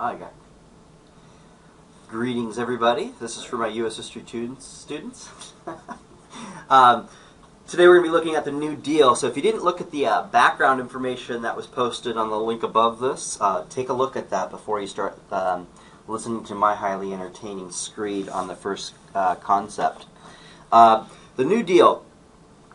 I got greetings, everybody. This is for my U.S. history students. Today we're going to be looking at the New Deal. So if you didn't look at the background information that was posted on the link above this, take a look at that before you start listening to my highly entertaining screed on the first concept. The New Deal,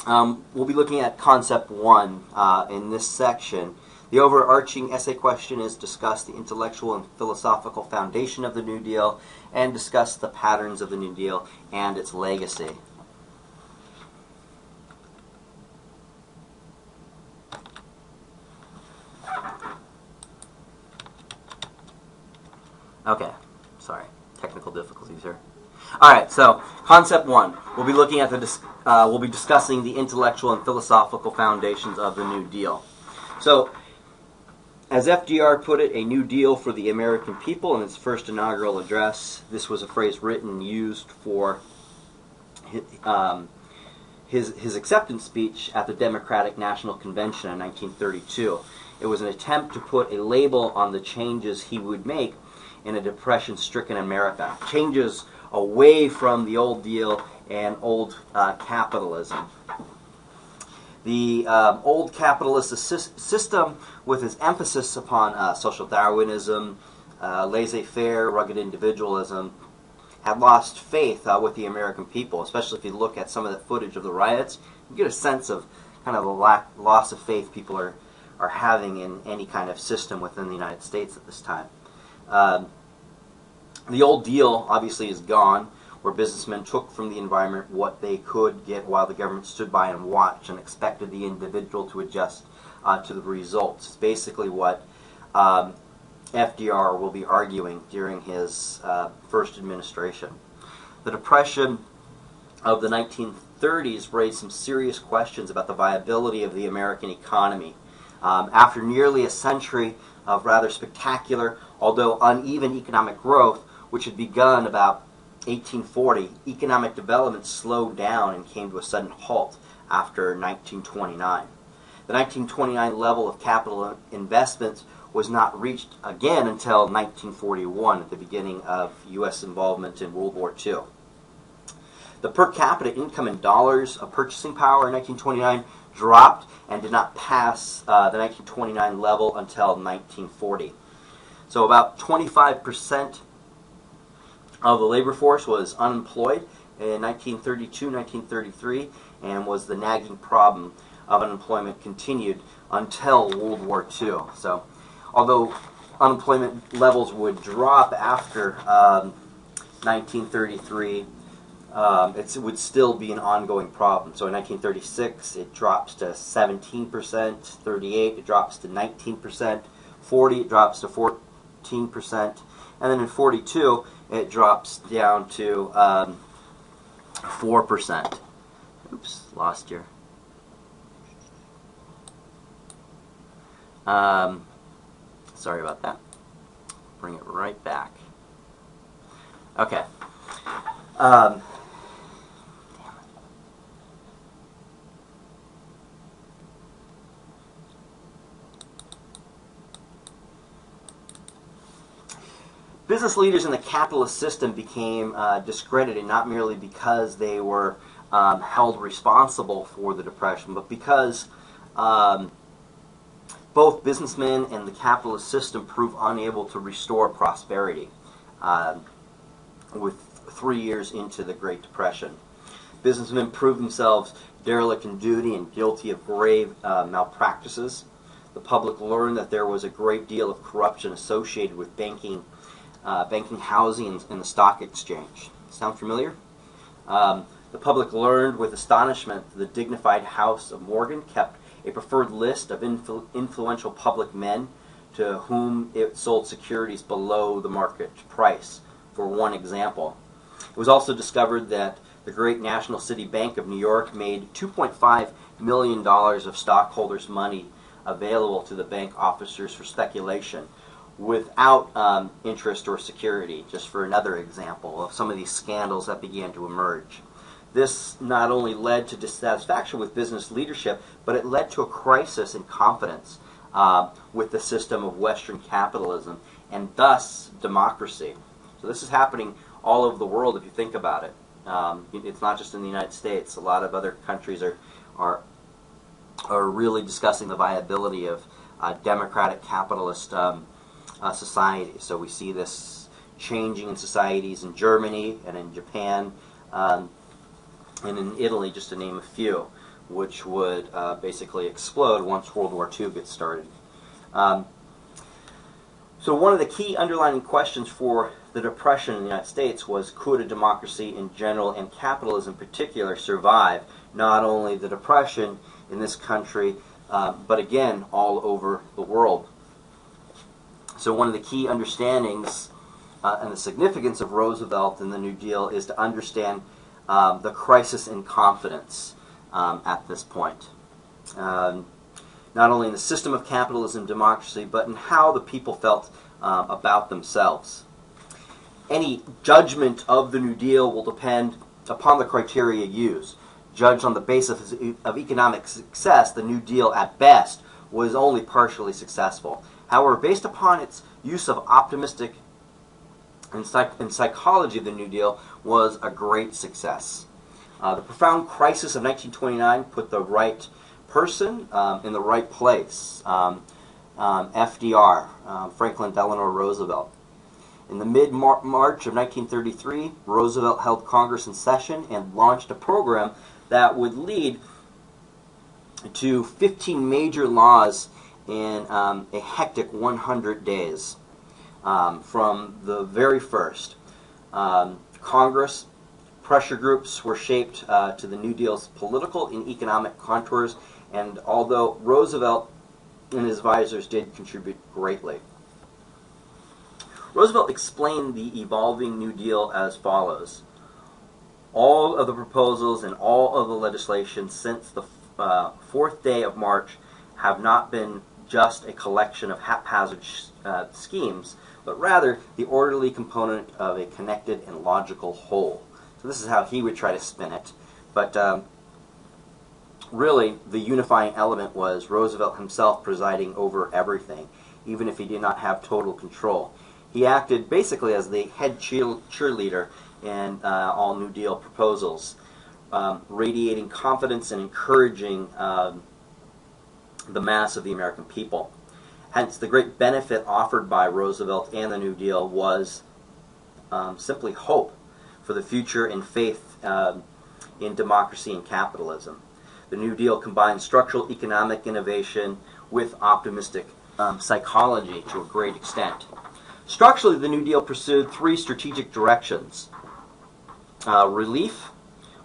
we'll be looking at concept 1 in this section. The overarching essay question is discuss the intellectual and philosophical foundation of the New Deal and discuss the patterns of the New Deal and its legacy. Okay, sorry, technical difficulties here. All right, so concept 1, we'll be looking at we'll be discussing the intellectual and philosophical foundations of the New Deal. So, as FDR put it, a new deal for the American people in his first inaugural address. This was a phrase written and used for his acceptance speech at the Democratic National Convention in 1932. It was an attempt to put a label on the changes he would make in a depression-stricken America. Changes away from the old deal and old capitalism. The old capitalist system, with its emphasis upon social Darwinism, laissez-faire, rugged individualism, had lost faith with the American people, especially if you look at some of the footage of the riots. You get a sense of kind of the loss of faith people are having in any kind of system within the United States at this time. The old deal, obviously, is gone, where businessmen took from the environment what they could get while the government stood by and watched and expected the individual to adjust to the results. It's basically what FDR will be arguing during his first administration. The Depression of the 1930s raised some serious questions about the viability of the American economy. After nearly a century of rather spectacular, although uneven economic growth, which had begun about 1840, economic development slowed down and came to a sudden halt after 1929. The 1929 level of capital investments was not reached again until 1941, at the beginning of U.S. involvement in World War II. The per capita income in dollars of purchasing power in 1929 dropped and did not pass the 1929 level until 1940. So about 25% of the labor force was unemployed in 1932, 1933, and was the nagging problem of unemployment continued until World War II. So, although unemployment levels would drop after 1933, it would still be an ongoing problem. So in 1936, it drops to 17%, 38, it drops to 19%, 40, it drops to 14%, and then in 42, it drops down to 4%. Oops, lost here. Sorry about that. Bring it right back. Okay. Business leaders in the capitalist system became discredited not merely because they were held responsible for the Depression, but because both businessmen and the capitalist system proved unable to restore prosperity with 3 years into the Great Depression. Businessmen proved themselves derelict in duty and guilty of grave malpractices. The public learned that there was a great deal of corruption associated with banking, housing, and the stock exchange. Sound familiar? The public learned with astonishment that the dignified House of Morgan kept a preferred list of influential public men to whom it sold securities below the market price, for one example. It was also discovered that the great National City Bank of New York made $2.5 million of stockholders' money available to the bank officers for speculation without interest or security, just for another example of some of these scandals that began to emerge. This not only led to dissatisfaction with business leadership, but it led to a crisis in confidence with the system of Western capitalism and thus democracy. So this is happening all over the world if you think about it. It's not just in the United States. A lot of other countries are really discussing the viability of democratic capitalist society. So we see this changing in societies in Germany and in Japan and in Italy, just to name a few, which would basically explode once World War II gets started. So one of the key underlying questions for the Depression in the United States was, could a democracy in general and capitalism in particular survive not only the Depression in this country, but again, all over the world? So one of the key understandings and the significance of Roosevelt and the New Deal is to understand the crisis in confidence at this point. Not only in the system of capitalism and democracy, but in how the people felt about themselves. Any judgment of the New Deal will depend upon the criteria used. Judged on the basis of economic success, the New Deal at best was only partially successful. However, based upon its use of optimistic and psychology, the New Deal was a great success. The profound crisis of 1929 put the right person in the right place. FDR, Franklin Delano Roosevelt. In the mid-March of 1933, Roosevelt held Congress in session and launched a program that would lead to 15 major laws in a hectic 100 days. From the very first, Congress pressure groups were shaped to the New Deal's political and economic contours, and although Roosevelt and his advisors did contribute greatly. Roosevelt explained the evolving New Deal as follows. All of the proposals and all of the legislation since the 4th day of March have not been just a collection of haphazard schemes, but rather the orderly component of a connected and logical whole. So this is how he would try to spin it. But really, the unifying element was Roosevelt himself presiding over everything, even if he did not have total control. He acted basically as the head cheerleader in all New Deal proposals, radiating confidence and encouraging the mass of the American people. Hence, the great benefit offered by Roosevelt and the New Deal was simply hope for the future and faith in democracy and capitalism. The New Deal combined structural economic innovation with optimistic psychology to a great extent. Structurally, the New Deal pursued three strategic directions: relief,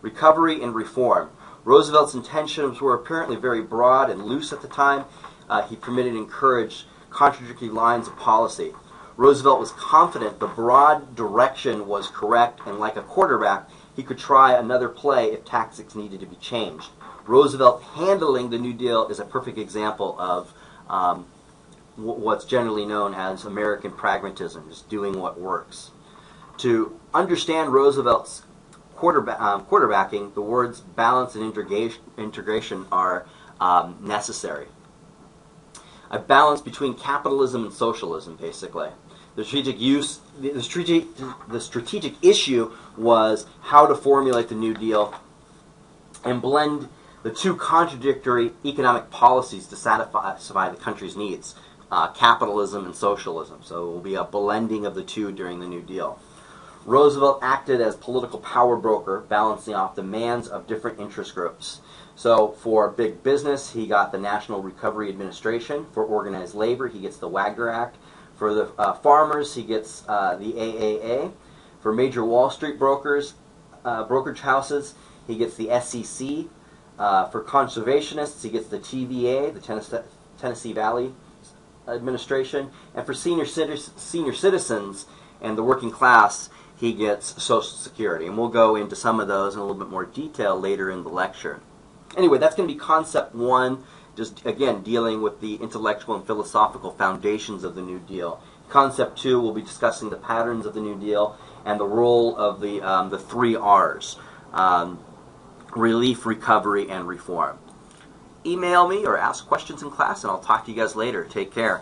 recovery, and reform. Roosevelt's intentions were apparently very broad and loose at the time. He permitted and encouraged contradictory lines of policy. Roosevelt was confident the broad direction was correct, and like a quarterback, he could try another play if tactics needed to be changed. Roosevelt handling the New Deal is a perfect example of what's generally known as American pragmatism, just doing what works. To understand Roosevelt's quarterbacking, the words balance and integration are necessary. A balance between capitalism and socialism, basically. The strategic issue was how to formulate the New Deal and blend the two contradictory economic policies to satisfy the country's needs, capitalism and socialism. So it will be a blending of the two during the New Deal. Roosevelt acted as political power broker, balancing off demands of different interest groups. So for big business, he got the National Recovery Administration. For organized labor, he gets the Wagner Act. For the farmers, he gets the AAA. For major Wall Street brokers, brokerage houses, he gets the SEC. For conservationists, he gets the TVA, the Tennessee Valley Administration. And for senior citizens and the working class, he gets Social Security. And we'll go into some of those in a little bit more detail later in the lecture. Anyway, that's going to be concept one, just again dealing with the intellectual and philosophical foundations of the New Deal. Concept two, we'll be discussing the patterns of the New Deal and the role of the three R's, relief, recovery, and reform. email me or ask questions in class, and I'll talk to you guys later. Take care.